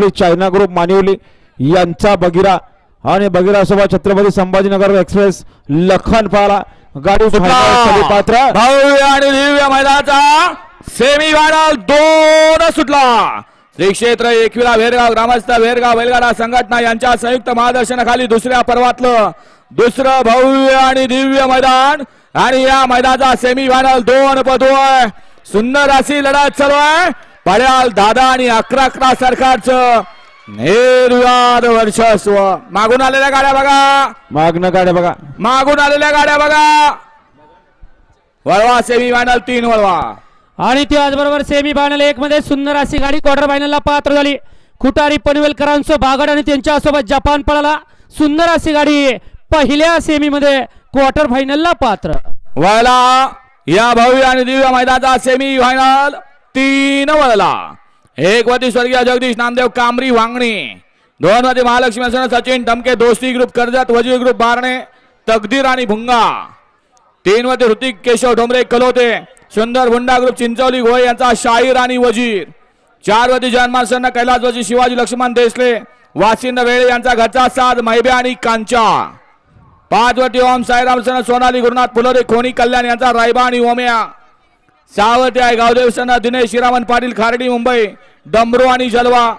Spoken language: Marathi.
चायना ग्रुप मानिवली यांचा बगिरा आणि बगिरा सोबत छत्रपती संभाजीनगर एक्सप्रेस लखन पाला गाडी पात्र भव्य आणि दिव्य मैदानाचा सेमीफायनल 2 सुटला। श्री क्षेत्र एकविरा वेरगाव ग्रामस्थ वेरगाव बैलगाडा संघटना यांच्या संयुक्त मार्गदर्शनाखाली दुसऱ्या पर्वातलं दुसरं भव्य आणि दिव्य मैदान आणि या मैदानाचा सेमीफायनल 2 सुंदर अशी लढत चालू आहे। पड्याल दादा आणि 11 सरकारचं निर्विवाद वर्चस्व। मागून आलेल्या गाड्या बघा, मागून आलेल्या गाड्या बघा। वळवा सेमीफायनल 3 वळवा आणि त्याचबरोबर सेमीफायनल 1 मध्ये सुंदर अशी गाडी क्वार्टर फायनलला पात्र झाली। खुटारी पनवेलकरांसोबत बागड आणि त्यांच्यासोबत जपान पळाला। सुंदर अशी गाडी पहिल्या सेमी मध्ये क्वार्टर फायनलला पात्र। वळला या भव्य आणि दिव्य मैदानाचा सेमीफायनल 3 वळला। 1 वरती स्वर्गीय जगदीश नामदेव कामरी वांगणी, 2 वरती महालक्ष्मी सचिन टमके दोस्ती ग्रुप कर्जत वजीर ग्रुप बारणे तकदीर आणि भुंगा, 3 वरती ऋतिक केशव डोंबरे कलोते सुंदर भुंडा ग्रुप चिंचवली गोळे यांचा शाहीर आणि वजीर, 4 वरती जयमान कैलास वजी शिवाजी लक्ष्मण देसले वासिंद वेळे यांचा घरचा साथ मैबे आणि कांचा, 5 वरती ओम साईराम सन सोनाली गुरुनाथ फुलोरे खोनी कल्याण यांचा रायबा आणि ओम्या, 6 वरती आहे गावदेव सन दिनेश श्रीरामन पाटील खारडी मुंबई डमरू आणि जलवा,